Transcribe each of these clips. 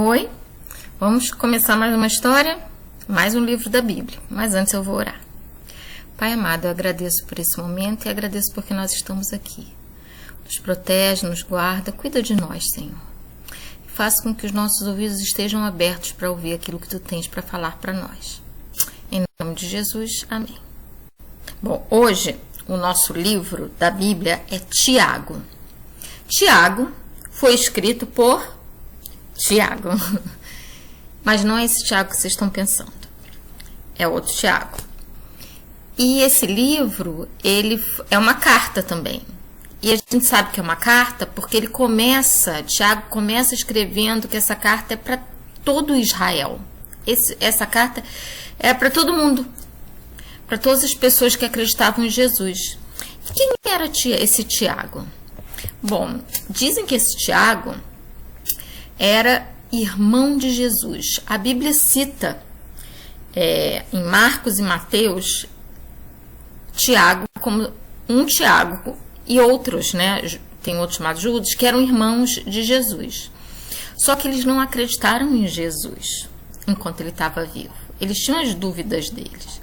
Oi, vamos começar mais uma história, mais um livro da Bíblia, mas antes eu vou orar. Pai amado, eu agradeço por esse momento e agradeço porque nós estamos aqui. Nos protege, nos guarda, cuida de nós, Senhor. E faça com que os nossos ouvidos estejam abertos para ouvir aquilo que Tu tens para falar para nós. Em nome de Jesus, amém. Bom, hoje o nosso livro da Bíblia é Tiago. Tiago foi escrito por Tiago, mas não é esse Tiago que vocês estão pensando, é outro Tiago. E esse livro, ele é uma carta também. E a gente sabe que é uma carta porque Tiago começa escrevendo que essa carta é para todo Israel. Essa carta é para todo mundo, para todas as pessoas que acreditavam em Jesus. E quem era esse Tiago? Bom, dizem que esse Tiago era irmão de Jesus. A Bíblia cita em Marcos e Mateus Tiago como um Tiago e outros, né? Tem outros chamados Judas, que eram irmãos de Jesus. Só que eles não acreditaram em Jesus enquanto ele estava vivo. Eles tinham as dúvidas deles.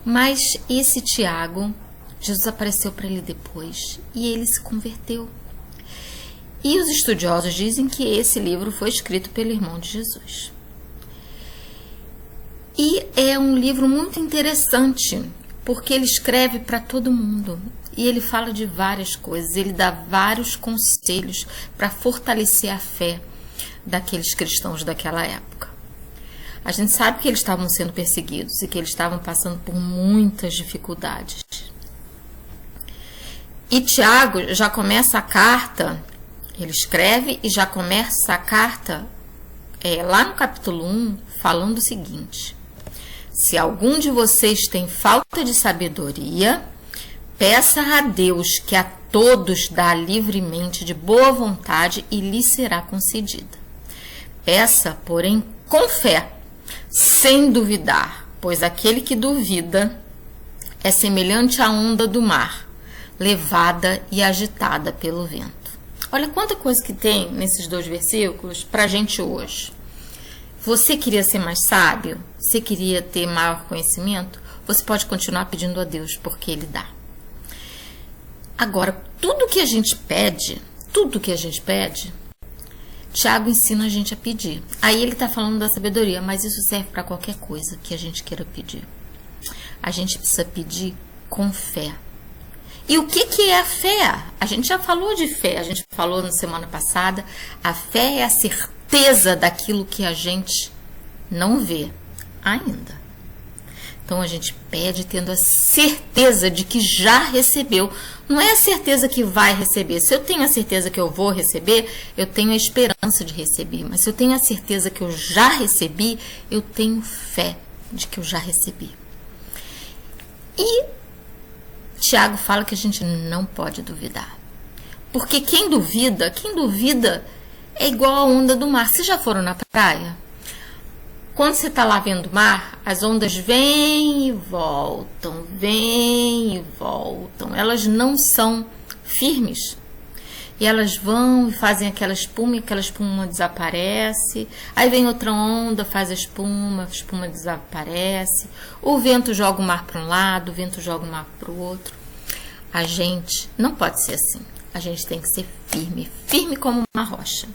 Mas esse Tiago, Jesus apareceu para ele depois e ele se converteu. E os estudiosos dizem que esse livro foi escrito pelo irmão de Jesus. E é um livro muito interessante, porque ele escreve para todo mundo. E ele fala de várias coisas, ele dá vários conselhos para fortalecer a fé daqueles cristãos daquela época. A gente sabe que eles estavam sendo perseguidos e que eles estavam passando por muitas dificuldades. E Tiago já começa a carta, ele escreve e já começa a carta lá no capítulo 1, falando o seguinte: se algum de vocês tem falta de sabedoria, peça a Deus, que a todos dá livremente de boa vontade e lhe será concedida. Peça, porém, com fé, sem duvidar, pois aquele que duvida é semelhante à onda do mar, levada e agitada pelo vento. Olha quanta coisa que tem nesses dois versículos para a gente hoje. Você queria ser mais sábio? Você queria ter maior conhecimento? Você pode continuar pedindo a Deus, porque Ele dá. Agora, tudo que a gente pede, Tiago ensina a gente a pedir. Aí ele está falando da sabedoria, mas isso serve para qualquer coisa que a gente queira pedir. A gente precisa pedir com fé. E o que é a fé? A gente já falou de fé, a gente falou na semana passada. A fé é a certeza daquilo que a gente não vê ainda. Então a gente pede tendo a certeza de que já recebeu. Não é a certeza que vai receber. Se eu tenho a certeza que eu vou receber, eu tenho a esperança de receber. Mas se eu tenho a certeza que eu já recebi, eu tenho fé de que eu já recebi. E Tiago fala que a gente não pode duvidar. Porque quem duvida é igual a onda do mar. Vocês já foram na praia? Quando você está lá vendo o mar, as ondas vêm e voltam. Elas não são firmes. E elas vão e fazem aquela espuma e aquela espuma desaparece. Aí vem outra onda, faz a espuma desaparece. O vento joga o mar para um lado, o vento joga o mar para o outro. A gente não pode ser assim. A gente tem que ser firme como uma rocha.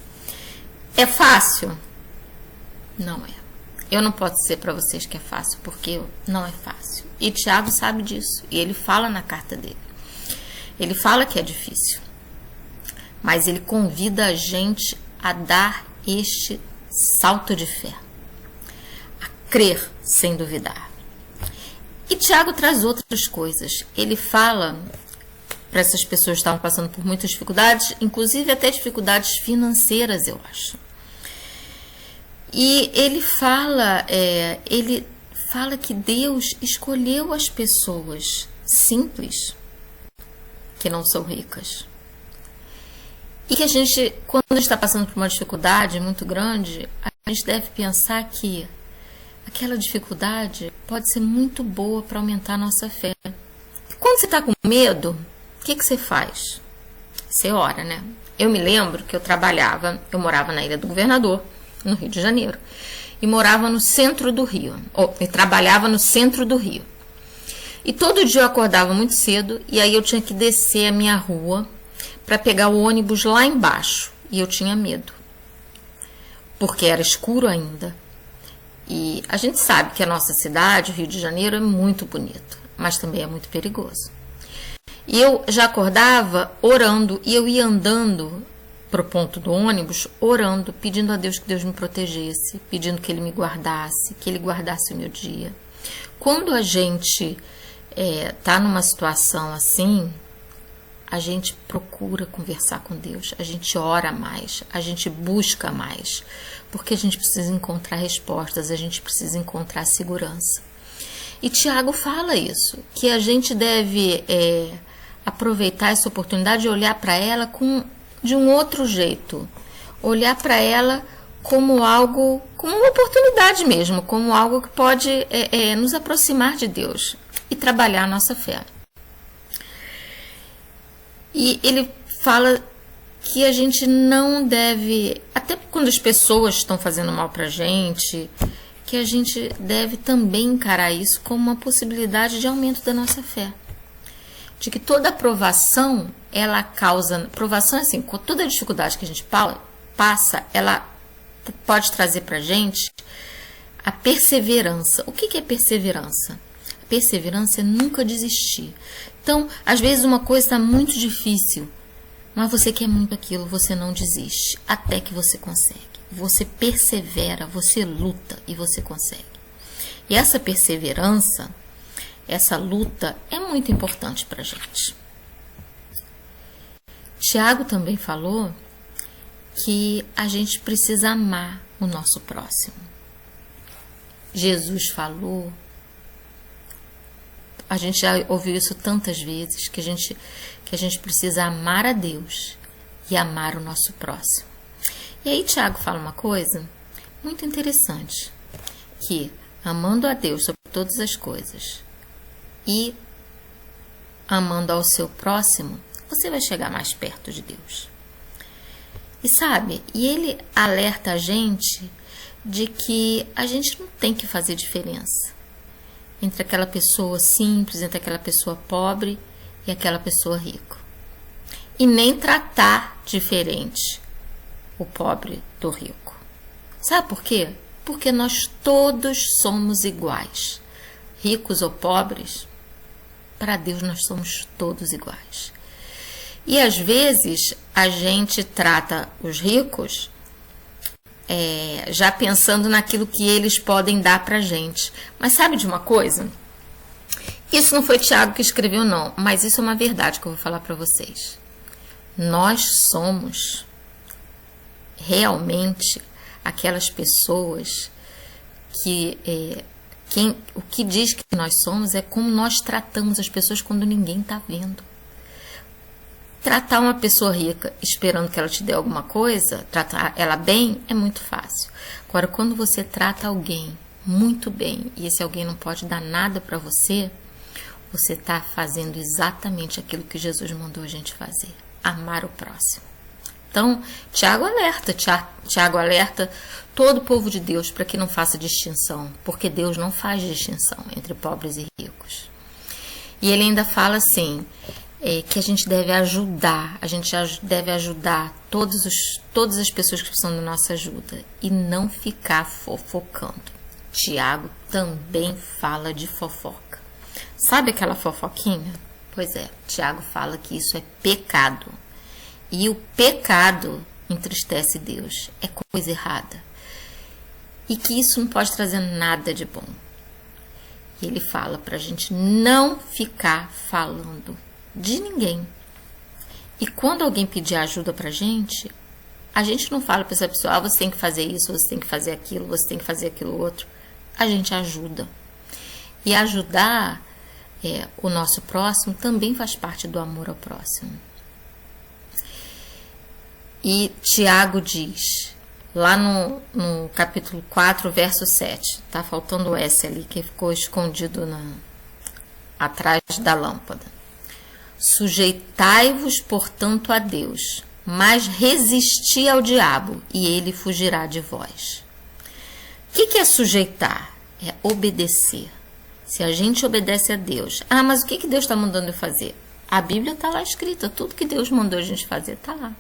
É fácil? Não é. Eu não posso dizer para vocês que é fácil, porque não é fácil. E Tiago sabe disso. E ele fala na carta dele. Ele fala que é difícil. Mas ele convida a gente a dar este salto de fé. A crer sem duvidar. E Tiago traz outras coisas. Ele fala para essas pessoas que estavam passando por muitas dificuldades, inclusive até dificuldades financeiras, eu acho. E ele fala que Deus escolheu as pessoas simples, que não são ricas. E que a gente, quando está passando por uma dificuldade muito grande, a gente deve pensar que aquela dificuldade pode ser muito boa para aumentar a nossa fé. E quando você está com medo, o que você faz? Você ora, né? Eu me lembro que eu morava na Ilha do Governador, no Rio de Janeiro, e morava no centro do Rio, e trabalhava no centro do Rio. E todo dia eu acordava muito cedo, e aí eu tinha que descer a minha rua para pegar o ônibus lá embaixo, e eu tinha medo, porque era escuro ainda. E a gente sabe que a nossa cidade, o Rio de Janeiro, é muito bonito, mas também é muito perigoso. E eu já acordava orando, e eu ia andando para o ponto do ônibus, orando, pedindo a Deus que Deus me protegesse, pedindo que Ele me guardasse, que Ele guardasse o meu dia. Quando a gente tá numa situação assim, a gente procura conversar com Deus, a gente ora mais, a gente busca mais, porque a gente precisa encontrar respostas, a gente precisa encontrar segurança. E Tiago fala isso, que a gente deve aproveitar essa oportunidade e olhar para ela de um outro jeito, olhar para ela como algo, como uma oportunidade mesmo, como algo que pode nos aproximar de Deus e trabalhar a nossa fé. E ele fala que a gente não deve, até quando as pessoas estão fazendo mal pra gente, que a gente deve também encarar isso como uma possibilidade de aumento da nossa fé. De que toda provação, ela causa, provação assim, com toda a dificuldade que a gente passa, ela pode trazer pra gente a perseverança. O que é perseverança? A perseverança é nunca desistir. Então, às vezes uma coisa está muito difícil, mas você quer muito aquilo, você não desiste, até que você consegue. Você persevera, você luta e você consegue. E essa perseverança, essa luta é muito importante para a gente. Tiago também falou que a gente precisa amar o nosso próximo. Jesus falou, a gente já ouviu isso tantas vezes, que a gente precisa amar a Deus e amar o nosso próximo. E aí Tiago fala uma coisa muito interessante, que amando a Deus sobre todas as coisas e amando ao seu próximo, você vai chegar mais perto de Deus. E sabe, e ele alerta a gente de que a gente não tem que fazer diferença entre aquela pessoa simples, entre aquela pessoa pobre e aquela pessoa rica. E nem tratar diferente o pobre do rico. Sabe por quê? Porque nós todos somos iguais. Ricos ou pobres, para Deus nós somos todos iguais. E às vezes a gente trata os ricos já pensando naquilo que eles podem dar pra gente. Mas sabe de uma coisa? Isso não foi Tiago que escreveu, não, mas isso é uma verdade que eu vou falar pra vocês. Nós somos realmente aquelas pessoas que o que diz que nós somos é como nós tratamos as pessoas quando ninguém está vendo. Tratar uma pessoa rica esperando que ela te dê alguma coisa, tratar ela bem, é muito fácil. Agora, quando você trata alguém muito bem e esse alguém não pode dar nada para você, você está fazendo exatamente aquilo que Jesus mandou a gente fazer, amar o próximo. Então, Tiago alerta todo o povo de Deus para que não faça distinção, porque Deus não faz distinção entre pobres e ricos. E ele ainda fala assim, que a gente deve ajudar todas as pessoas que precisam da nossa ajuda e não ficar fofocando. Tiago também fala de fofoca. Sabe aquela fofoquinha? Pois é, Tiago fala que isso é pecado. E o pecado entristece Deus, é coisa errada. E que isso não pode trazer nada de bom. E ele fala pra gente não ficar falando de ninguém. E quando alguém pedir ajuda pra gente, a gente não fala pra essa pessoa, você tem que fazer isso, você tem que fazer aquilo, você tem que fazer aquilo outro. A gente ajuda. E ajudar o nosso próximo também faz parte do amor ao próximo. E Tiago diz, lá no capítulo 4, verso 7, tá faltando o S ali, que ficou escondido atrás da lâmpada. Sujeitai-vos, portanto, a Deus, mas resisti ao diabo e ele fugirá de vós. O que é sujeitar? É obedecer. Se a gente obedece a Deus, mas o que Deus está mandando eu fazer? A Bíblia está lá escrita, tudo que Deus mandou a gente fazer está lá.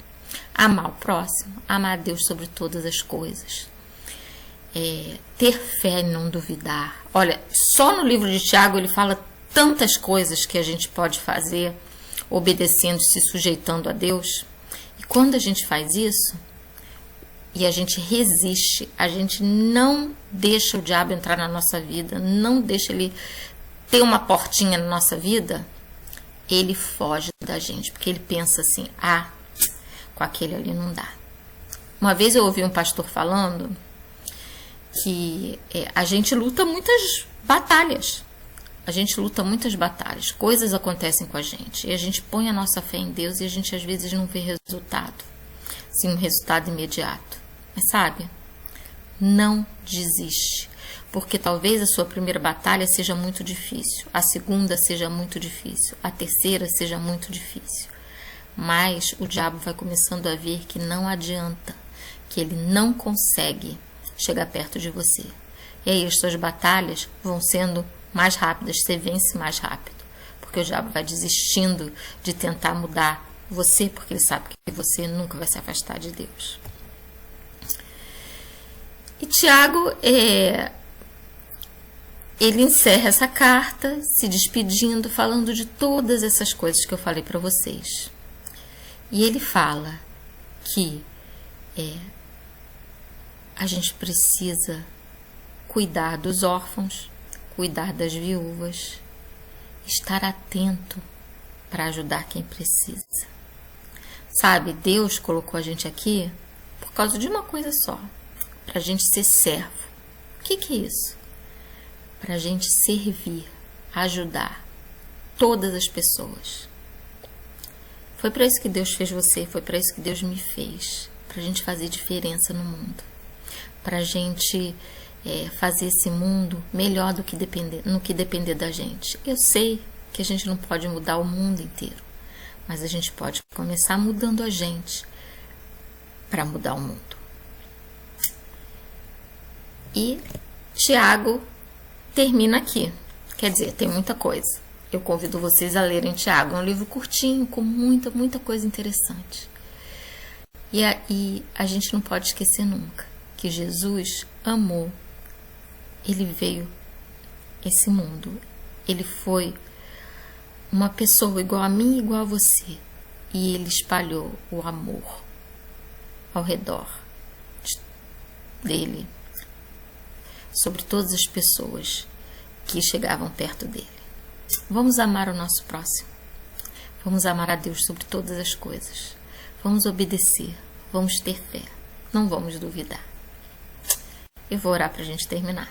Amar o próximo, amar a Deus sobre todas as coisas. Ter fé e não duvidar. Olha, só no livro de Tiago ele fala tantas coisas que a gente pode fazer obedecendo, se sujeitando a Deus. E quando a gente faz isso, e a gente resiste, a gente não deixa o diabo entrar na nossa vida, não deixa ele ter uma portinha na nossa vida, ele foge da gente, porque ele pensa assim, com aquele ali não dá. Uma vez eu ouvi um pastor falando que a gente luta muitas batalhas. A gente luta muitas batalhas, coisas acontecem com a gente, e a gente põe a nossa fé em Deus e a gente às vezes não vê resultado, sim, um resultado imediato. Mas sabe, não desiste, porque talvez a sua primeira batalha seja muito difícil, a segunda seja muito difícil, a terceira seja muito difícil. Mas o diabo vai começando a ver que não adianta, que ele não consegue chegar perto de você. E aí as suas batalhas vão sendo mais rápidas, você vence mais rápido, porque o diabo vai desistindo de tentar mudar você, porque ele sabe que você nunca vai se afastar de Deus. E Tiago, ele encerra essa carta se despedindo, falando de todas essas coisas que eu falei para vocês. E ele fala que a gente precisa cuidar dos órfãos, cuidar das viúvas, estar atento para ajudar quem precisa. Sabe, Deus colocou a gente aqui por causa de uma coisa só, para a gente ser servo. O que é isso? Para a gente servir, ajudar todas as pessoas. Foi para isso que Deus fez você, foi para isso que Deus me fez, para a gente fazer diferença no mundo, para a gente fazer esse mundo melhor do que no que depender da gente. Eu sei que a gente não pode mudar o mundo inteiro, mas a gente pode começar mudando a gente para mudar o mundo. E Tiago termina aqui. Quer dizer, tem muita coisa. Eu convido vocês a lerem Tiago. É um livro curtinho, com muita coisa interessante. E a gente não pode esquecer nunca que Jesus amou. Ele veio esse mundo. Ele foi uma pessoa igual a mim, igual a você. E ele espalhou o amor ao redor dele, sobre todas as pessoas que chegavam perto dele. Vamos amar o nosso próximo. Vamos amar a Deus sobre todas as coisas. Vamos obedecer. Vamos ter fé. Não vamos duvidar. Eu vou orar para a gente terminar.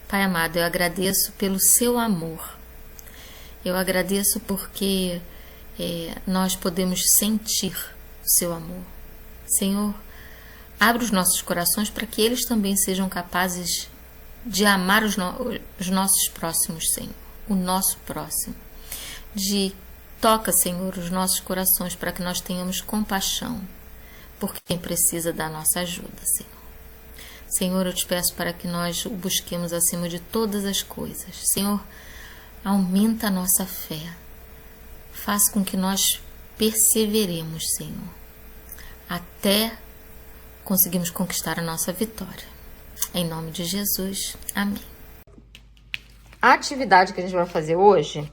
Pai amado, eu agradeço pelo seu amor. Eu agradeço porque nós podemos sentir o seu amor. Senhor, abre os nossos corações para que eles também sejam capazes de amar os nossos próximos, Senhor. O nosso próximo. Toca, Senhor, os nossos corações para que nós tenhamos compaixão por quem precisa da nossa ajuda, Senhor. Senhor, eu te peço para que nós o busquemos acima de todas as coisas. Senhor, aumenta a nossa fé. Faz com que nós perseveremos, Senhor, até conseguimos conquistar a nossa vitória. Em nome de Jesus. Amém. A atividade que a gente vai fazer hoje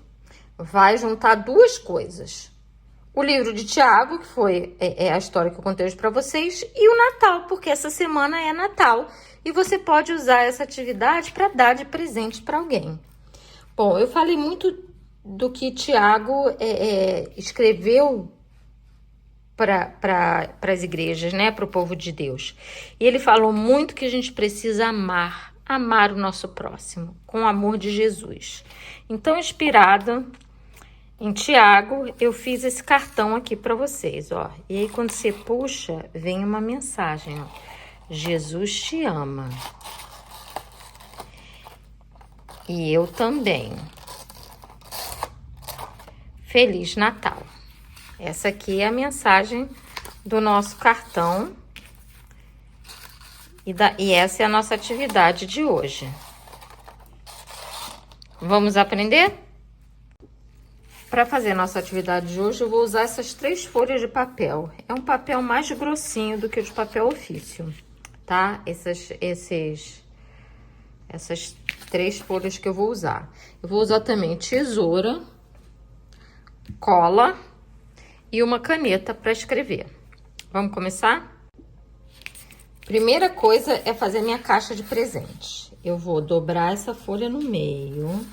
vai juntar duas coisas. O livro de Tiago, que foi a história que eu contei hoje para vocês, e o Natal, porque essa semana é Natal e você pode usar essa atividade para dar de presente para alguém. Bom, eu falei muito do que Tiago escreveu para as igrejas, né, para o povo de Deus. E ele falou muito que a gente precisa amar o nosso próximo, com o amor de Jesus. Então, inspirada em Tiago, eu fiz esse cartão aqui para vocês, ó. E aí, quando você puxa, vem uma mensagem, ó. Jesus te ama. E eu também. Feliz Natal. Essa aqui é a mensagem do nosso cartão. E essa é a nossa atividade de hoje. Vamos aprender? Para fazer nossa atividade de hoje, eu vou usar essas 3 folhas de papel. É um papel mais grossinho do que o de papel ofício, tá? Essas 3 folhas que eu vou usar. Eu vou usar também tesoura, cola e uma caneta para escrever. Vamos começar? Primeira coisa é fazer minha caixa de presente. Eu vou dobrar essa folha no meio.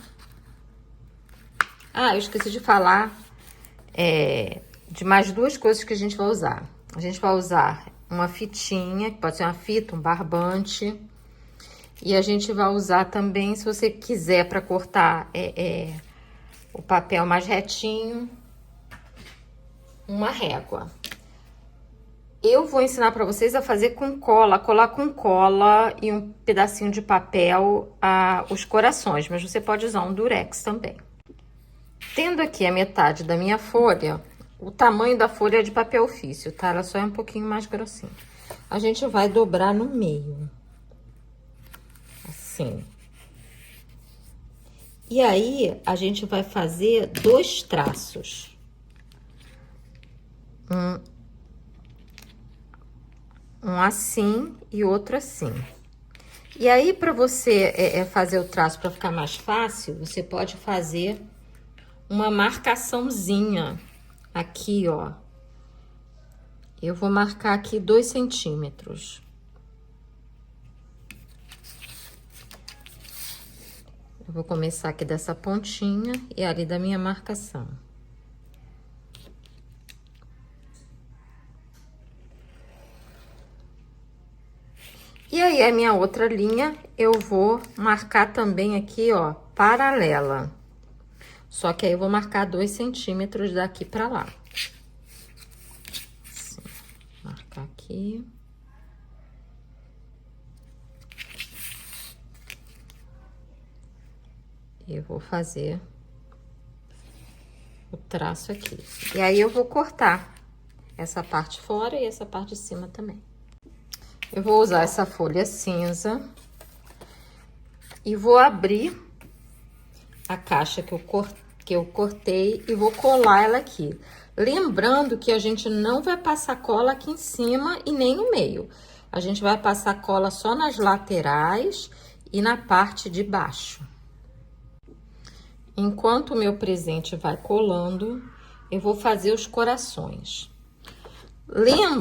Ah, eu esqueci de falar de mais 2 coisas que a gente vai usar. A gente vai usar uma fitinha, que pode ser uma fita, um barbante. E a gente vai usar também, se você quiser, para cortar o papel mais retinho, uma régua. Eu vou ensinar para vocês a fazer com cola, colar com cola e um pedacinho de papel os corações, mas você pode usar um durex também. Tendo aqui a metade da minha folha, o tamanho da folha é de papel ofício, tá? Ela só é um pouquinho mais grossinha. A gente vai dobrar no meio. Assim. E aí, a gente vai fazer 2 traços. Um assim e outro assim. E aí, para você fazer o traço para ficar mais fácil, você pode fazer uma marcaçãozinha aqui, ó. Eu vou marcar aqui 2 centímetros. Eu vou começar aqui dessa pontinha e ali da minha marcação. E aí, a minha outra linha, eu vou marcar também aqui, ó, paralela. Só que aí eu vou marcar 2 centímetros daqui pra lá. Assim, marcar aqui. Eu vou fazer o traço aqui. E aí, eu vou cortar essa parte fora e essa parte de cima também. Eu vou usar essa folha cinza e vou abrir a caixa que eu cortei e vou colar ela aqui. Lembrando que a gente não vai passar cola aqui em cima e nem no meio. A gente vai passar cola só nas laterais e na parte de baixo. Enquanto o meu presente vai colando, eu vou fazer os corações.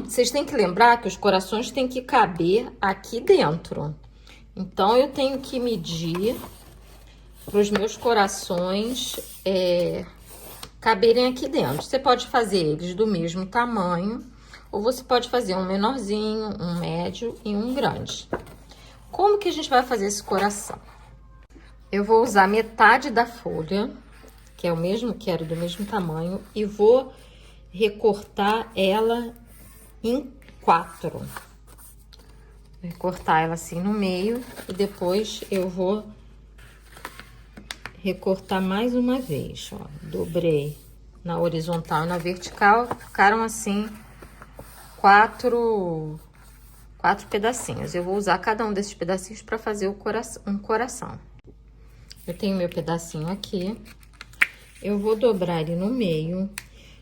Vocês têm que lembrar que os corações têm que caber aqui dentro. Então, eu tenho que medir para os meus corações caberem aqui dentro. Você pode fazer eles do mesmo tamanho, ou você pode fazer um menorzinho, um médio e um grande. Como que a gente vai fazer esse coração? Eu vou usar metade da folha, que é o mesmo, que era do mesmo tamanho, e vou recortar ela em 4. Vou recortar ela assim no meio e depois eu vou recortar mais uma vez, ó. Dobrei na horizontal e na vertical, ficaram assim 4 pedacinhos. Eu vou usar cada um desses pedacinhos para fazer um coração. Eu tenho meu pedacinho aqui, eu vou dobrar ele no meio.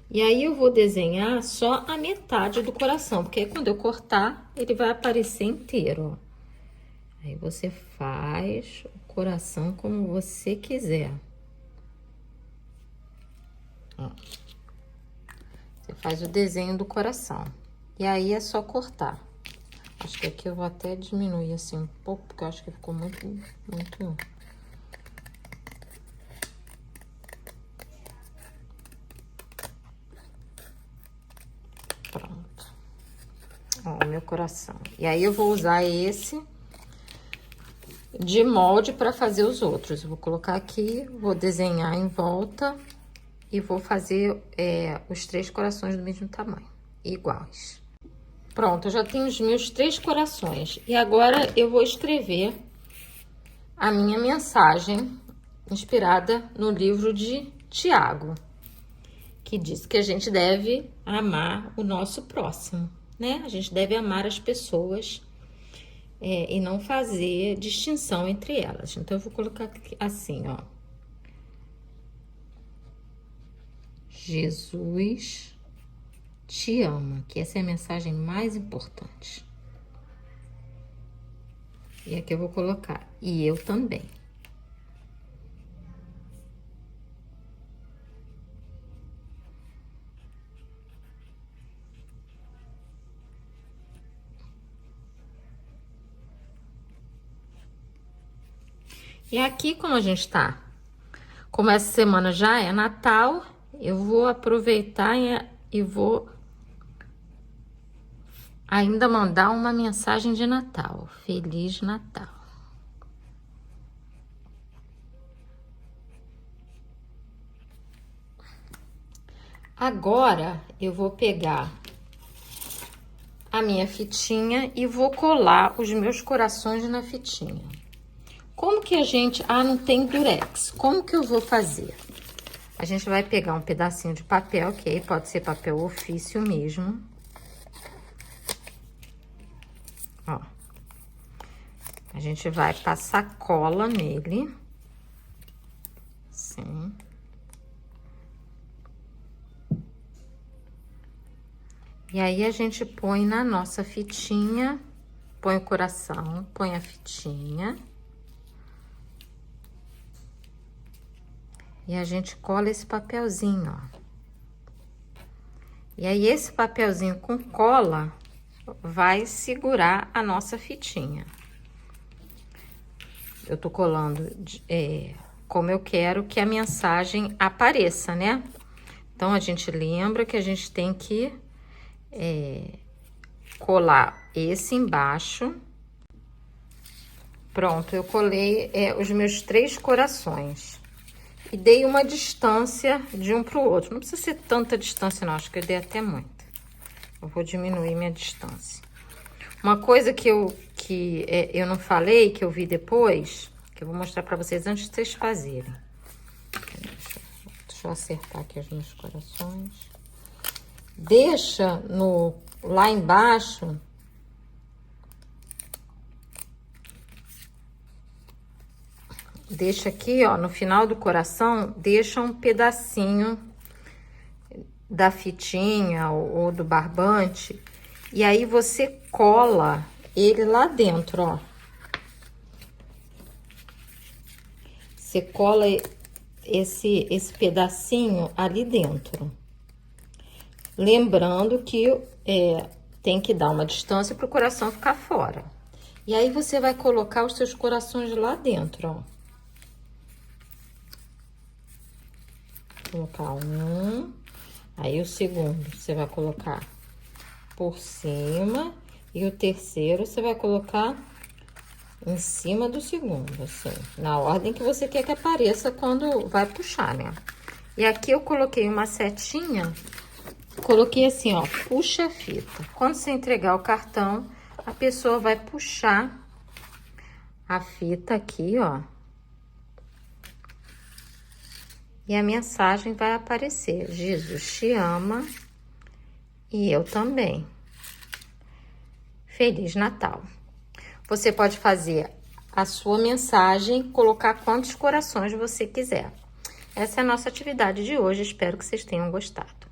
E aí, eu vou desenhar só a metade do coração, porque aí quando eu cortar, ele vai aparecer inteiro, ó. Aí, você faz o coração como você quiser. Ó. Você faz o desenho do coração. E aí, é só cortar. Acho que aqui eu vou até diminuir assim um pouco, porque eu acho que ficou muito... Pronto. Ó, o meu coração. E aí, eu vou usar esse de molde para fazer os outros. Eu vou colocar aqui, vou desenhar em volta e vou fazer os 3 corações do mesmo tamanho, iguais. Pronto, eu já tenho os meus 3 corações. E agora, eu vou escrever a minha mensagem inspirada no livro de Tiago, que diz que a gente deve amar o nosso próximo, né? A gente deve amar as pessoas e não fazer distinção entre elas. Então, eu vou colocar aqui assim, ó. Jesus te ama, que essa é a mensagem mais importante. E aqui eu vou colocar, e eu também. E aqui, como a gente tá, como essa semana já é Natal, eu vou aproveitar e vou ainda mandar uma mensagem de Natal. Feliz Natal. Agora, eu vou pegar a minha fitinha e vou colar os meus corações na fitinha. Como que a gente... Ah, não tem durex. Como que eu vou fazer? A gente vai pegar um pedacinho de papel, que aí pode ser papel ofício mesmo. Ó. A gente vai passar cola nele. Assim. E aí, a gente põe na nossa fitinha, põe o coração, põe a fitinha. E a gente cola esse papelzinho, ó. E aí, esse papelzinho com cola vai segurar a nossa fitinha. Eu tô colando como eu quero que a mensagem apareça, né? Então, a gente lembra que a gente tem que colar esse embaixo. Pronto, eu colei os meus 3 corações. E dei uma distância de um pro outro. Não precisa ser tanta distância, não. Acho que eu dei até muito. Eu vou diminuir minha distância. Uma coisa que eu não falei, que eu vi depois, que eu vou mostrar pra vocês antes de vocês fazerem. Deixa eu acertar aqui os meus corações. Deixa lá embaixo... Deixa aqui, ó, no final do coração, deixa um pedacinho da fitinha ou do barbante. E aí, você cola ele lá dentro, ó. Você cola esse pedacinho ali dentro. Lembrando que tem que dar uma distância para o coração ficar fora. E aí, você vai colocar os seus corações lá dentro, ó. Colocar um, aí o segundo você vai colocar por cima e o terceiro você vai colocar em cima do segundo, assim, na ordem que você quer que apareça quando vai puxar, né? E aqui eu coloquei uma setinha, coloquei assim, ó, puxa a fita. Quando você entregar o cartão, a pessoa vai puxar a fita aqui, ó. E a mensagem vai aparecer. Jesus te ama e eu também. Feliz Natal. Você pode fazer a sua mensagem, colocar quantos corações você quiser. Essa é a nossa atividade de hoje. Espero que vocês tenham gostado.